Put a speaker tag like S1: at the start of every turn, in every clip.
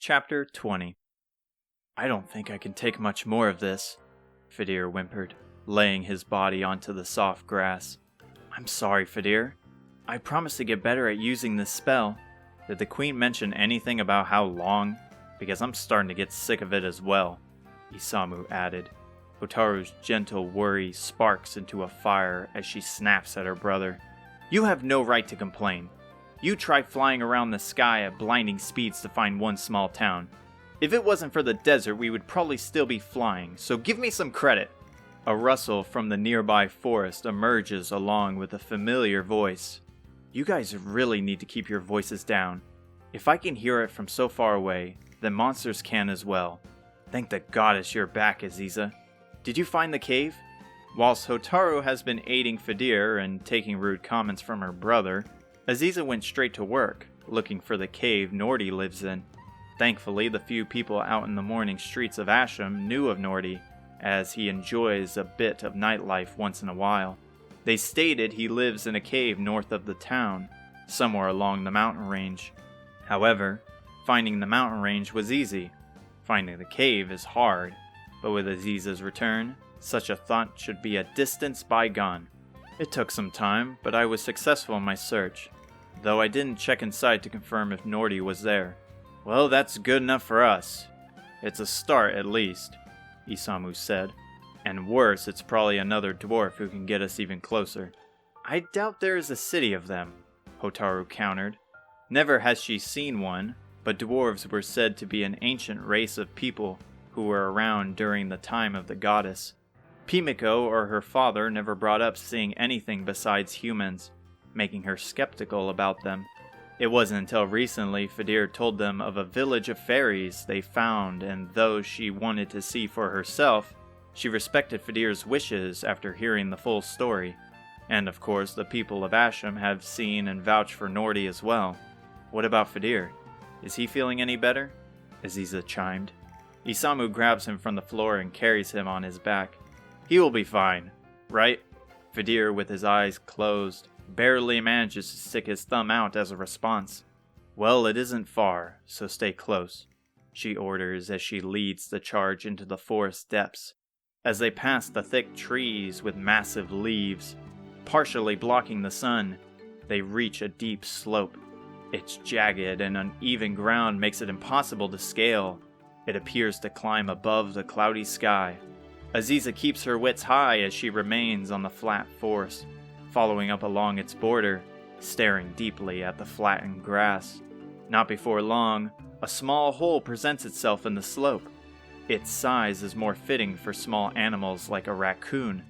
S1: Chapter 20. I don't think I can take much more of this, Fedir whimpered, laying his body onto the soft grass. I'm sorry, Fedir. I promise to get better at using this spell. Did the queen mention anything about how long? Because I'm starting to get sick of it as well, Isamu added. Hotaru's gentle worry sparks into a fire as she snaps at her brother. You have no right to complain. You try flying around the sky at blinding speeds to find one small town. If it wasn't for the desert, we would probably still be flying, so give me some credit. A rustle from the nearby forest emerges along with a familiar voice. You guys really need to keep your voices down. If I can hear it from so far away, then monsters can as well. Thank the goddess you're back, Aziza. Did you find the cave? Whilst Hotaru has been aiding Fedir and taking rude comments from her brother, Aziza went straight to work, looking for the cave Nordi lives in. Thankfully, the few people out in the morning streets of Asham knew of Nordi, as he enjoys a bit of nightlife once in a while. They stated he lives in a cave north of the town, somewhere along the mountain range. However, finding the mountain range was easy. Finding the cave is hard, but with Aziza's return, such a thought should be a distance bygone. It took some time, but I was successful in my search, though I didn't check inside to confirm if Nordi was there. Well, that's good enough for us. It's a start at least, Isamu said. And worse, it's probably another dwarf who can get us even closer. I doubt there is a city of them, Hotaru countered. Never has she seen one, but dwarves were said to be an ancient race of people who were around during the time of the goddess. Pimiko or her father never brought up seeing anything besides humans, making her skeptical about them. It wasn't until recently Fedir told them of a village of fairies they found, and though she wanted to see for herself, she respected Fedir's wishes after hearing the full story. And of course, the people of Asham have seen and vouched for Nordi as well. What about Fedir? Is he feeling any better? Aziza chimed. Isamu grabs him from the floor and carries him on his back. He will be fine, right? Fedir, with his eyes closed, barely manages to stick his thumb out as a response. Well, it isn't far, so stay close, she orders as she leads the charge into the forest depths. As they pass the thick trees with massive leaves, partially blocking the sun, they reach a deep slope. Its jagged and uneven ground makes it impossible to scale. It appears to climb above the cloudy sky. Aziza keeps her wits high as she remains on the flat forest, following up along its border, staring deeply at the flattened grass. Not before long, a small hole presents itself in the slope. Its size is more fitting for small animals like a raccoon.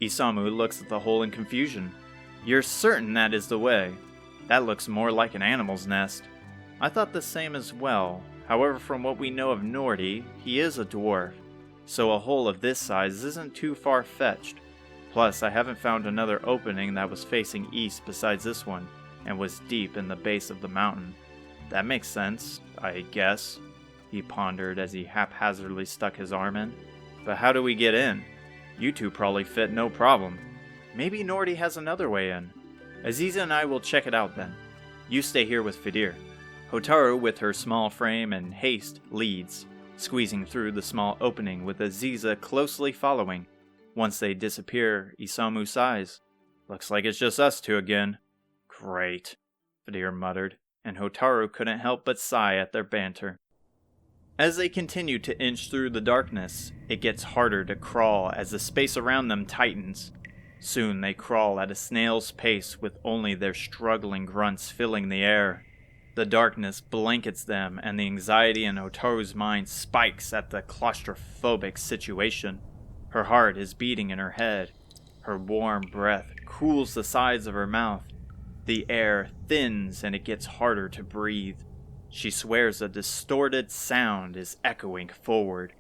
S1: Isamu looks at the hole in confusion. You're certain that is the way? That looks more like an animal's nest. I thought the same as well. However, from what we know of Nordi, he is a dwarf, so a hole of this size isn't too far-fetched. Plus, I haven't found another opening that was facing east besides this one, and was deep in the base of the mountain. That makes sense, I guess, he pondered as he haphazardly stuck his arm in. But how do we get in? You two probably fit no problem. Maybe Nordi has another way in. Aziza and I will check it out then. You stay here with Fedir. Hotaru, with her small frame and haste, leads, squeezing through the small opening with Aziza closely following. Once they disappear, Isamu sighs. Looks like it's just us two again. Great, Fedir muttered, and Hotaru couldn't help but sigh at their banter. As they continue to inch through the darkness, it gets harder to crawl as the space around them tightens. Soon they crawl at a snail's pace with only their struggling grunts filling the air. The darkness blankets them, and the anxiety in Hotaru's mind spikes at the claustrophobic situation. Her heart is beating in her head. Her warm breath cools the sides of her mouth. The air thins and it gets harder to breathe. She swears a distorted sound is echoing forward.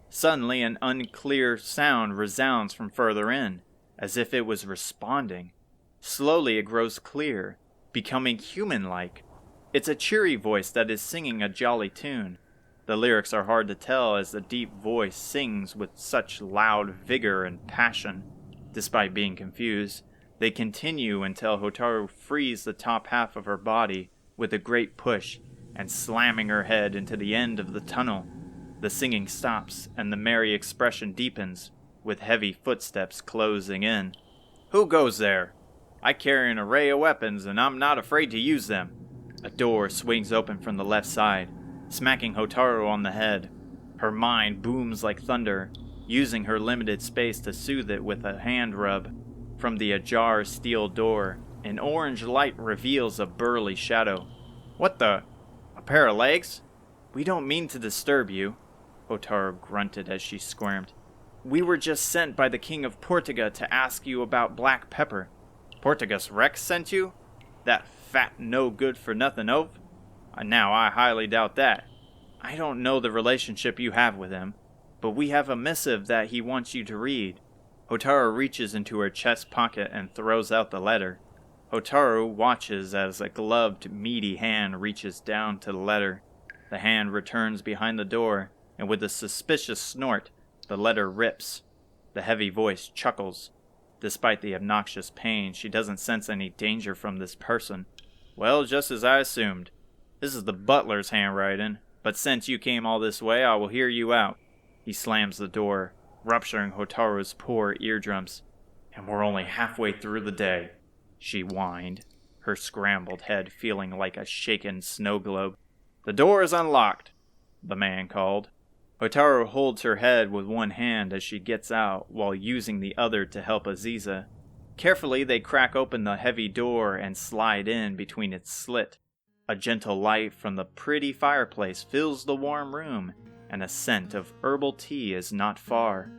S1: Suddenly an unclear sound resounds from further in, as if it was responding. Slowly it grows clear, becoming human-like. It's a cheery voice that is singing a jolly tune. The lyrics are hard to tell as the deep voice sings with such loud vigor and passion. Despite being confused, they continue until Hotaru frees the top half of her body with a great push and slamming her head into the end of the tunnel. The singing stops, and the merry expression deepens, with heavy footsteps closing in. "Who goes there? I carry an array of weapons, and I'm not afraid to use them." A door swings open from the left side, smacking Hotaru on the head. Her mind booms like thunder, using her limited space to soothe it with a hand rub. From the ajar steel door, an orange light reveals a burly shadow. "What the? A pair of legs?" "We don't mean to disturb you," Hotaru grunted as she squirmed. "We were just sent by the King of Ortega to ask you about black pepper." "Portegas Rex sent you? That fat no-good-for-nothing oaf? Now I highly doubt that. I don't know the relationship you have with him, but we have a missive that he wants you to read." Hotaru reaches into her chest pocket and throws out the letter. Hotaru watches as a gloved, meaty hand reaches down to the letter. The hand returns behind the door, and with a suspicious snort, the letter rips. The heavy voice chuckles. Despite the obnoxious pain, she doesn't sense any danger from this person. "Well, just as I assumed. This is the butler's handwriting, but since you came all this way, I will hear you out." He slams the door, rupturing Hotaru's poor eardrums. "And we're only halfway through the day," she whined, her scrambled head feeling like a shaken snow globe. "The door is unlocked," the man called. Hotaru holds her head with one hand as she gets out, while using the other to help Aziza. Carefully, they crack open the heavy door and slide in between its slit. A gentle light from the pretty fireplace fills the warm room, and a scent of herbal tea is not far.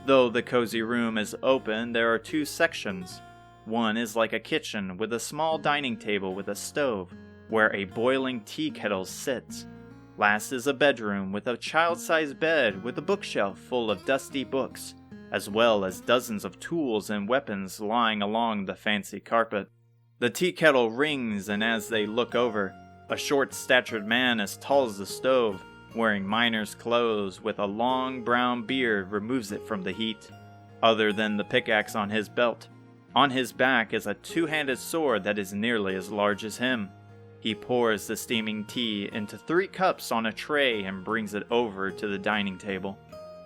S1: Though the cozy room is open, there are two sections. One is like a kitchen with a small dining table with a stove, where a boiling tea kettle sits. Last is a bedroom with a child-sized bed with a bookshelf full of dusty books, as well as dozens of tools and weapons lying along the fancy carpet. The tea kettle rings, and as they look over, a short-statured man as tall as the stove, wearing miner's clothes with a long brown beard, removes it from the heat. Other than the pickaxe on his belt, on his back is a two-handed sword that is nearly as large as him. He pours the steaming tea into 3 cups on a tray and brings it over to the dining table.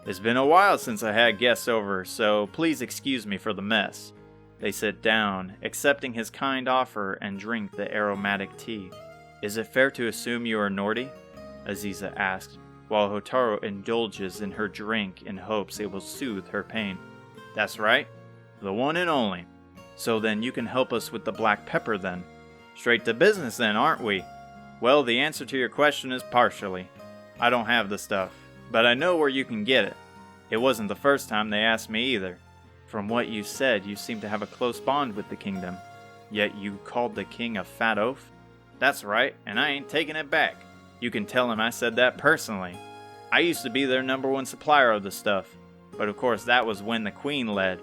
S1: "It's been a while since I had guests over, so please excuse me for the mess." They sit down, accepting his kind offer, and drink the aromatic tea. "Is it fair to assume you are Nordi?" Aziza asks, while Hotaru indulges in her drink in hopes it will soothe her pain. "That's right. The one and only." "So then you can help us with the black pepper then?" "Straight to business then, aren't we?" "Well, the answer to your question is partially. I don't have the stuff, but I know where you can get it. It wasn't the first time they asked me either." "From what you said, you seem to have a close bond with the kingdom. Yet you called the king a fat oaf?" "That's right, and I ain't taking it back. You can tell him I said that personally. I used to be their #1 supplier of the stuff, but of course that was when the queen led.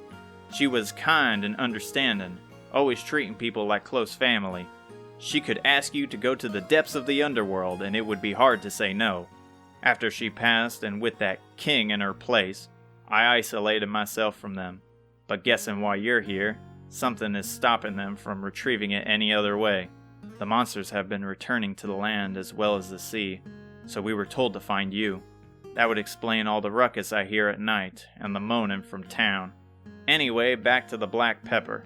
S1: She was kind and understanding, always treating people like close family. She could ask you to go to the depths of the underworld, and it would be hard to say no. After she passed, and with that king in her place, I isolated myself from them. But guessing why you're here, something is stopping them from retrieving it any other way. The monsters have been returning to the land as well as the sea, so we were told to find you. That would explain all the ruckus I hear at night, and the moaning from town. Anyway, back to the black pepper.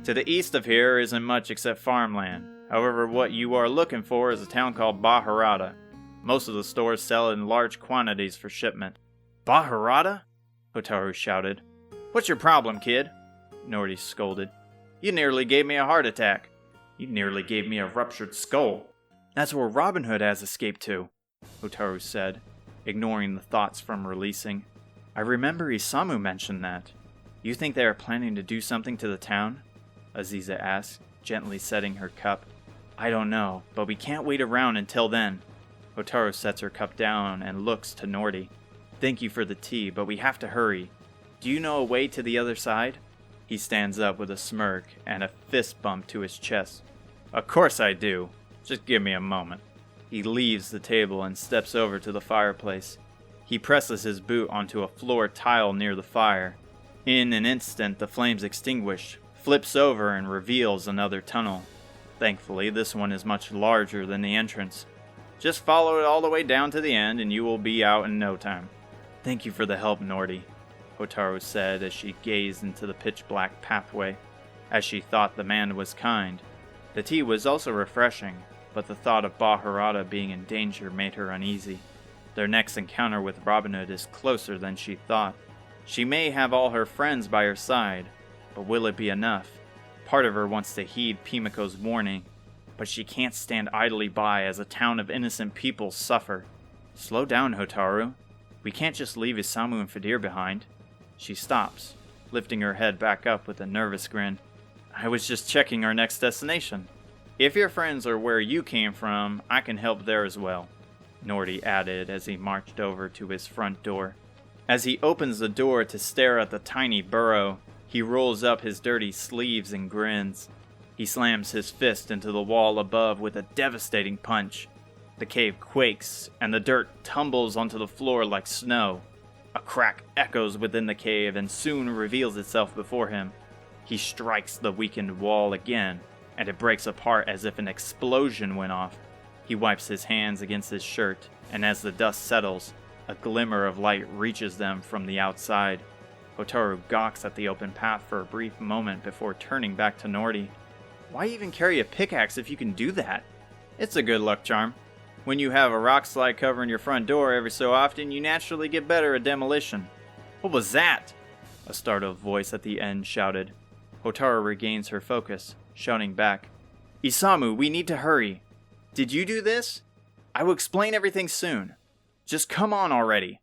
S1: To the east of here isn't much except farmland. However, what you are looking for is a town called Baharada. Most of the stores sell in large quantities for shipment." "Baharada?" Hotaru shouted. "What's your problem, kid?" Nordi scolded. "You nearly gave me a heart attack." "You nearly gave me a ruptured skull." "That's where Robin Hood has escaped to," Hotaru said, ignoring the thoughts from releasing. "I remember Isamu mentioned that. You think they are planning to do something to the town?" Aziza asked, gently setting her cup. "I don't know, but we can't wait around until then." Hotaru sets her cup down and looks to Nordi. "Thank you for the tea, but we have to hurry. Do you know a way to the other side?" He stands up with a smirk and a fist bump to his chest. "Of course I do. Just give me a moment." He leaves the table and steps over to the fireplace. He presses his boot onto a floor tile near the fire. In an instant, the flames extinguish, flips over, and reveals another tunnel. Thankfully, this one is much larger than the entrance. Just follow it all the way down to the end and you will be out in no time. Thank you for the help, Nordy, Hotaru said as she gazed into the pitch-black pathway. As she thought the man was kind. The tea was also refreshing, but the thought of Baharada being in danger made her uneasy. Their next encounter with Robin Hood is closer than she thought. She may have all her friends by her side, but will it be enough? Part of her wants to heed Pimiko's warning, but she can't stand idly by as a town of innocent people suffer. Slow down, Hotaru. We can't just leave Isamu and Fedir behind. She stops, lifting her head back up with a nervous grin. I was just checking our next destination. If your friends are where you came from, I can help there as well, Nordy added as he marched over to his front door. As he opens the door to stare at the tiny burrow, he rolls up his dirty sleeves and grins. He slams his fist into the wall above with a devastating punch. The cave quakes, and the dirt tumbles onto the floor like snow. A crack echoes within the cave and soon reveals itself before him. He strikes the weakened wall again, and it breaks apart as if an explosion went off. He wipes his hands against his shirt, and as the dust settles, a glimmer of light reaches them from the outside. Hotaru gawks at the open path for a brief moment before turning back to Nordy. Why even carry a pickaxe if you can do that? It's a good luck charm. When you have a rock slide covering your front door every so often, you naturally get better at demolition. What was that? A startled voice at the end shouted. Hotaru regains her focus, shouting back, Isamu, we need to hurry. Did you do this? I will explain everything soon. Just come on already.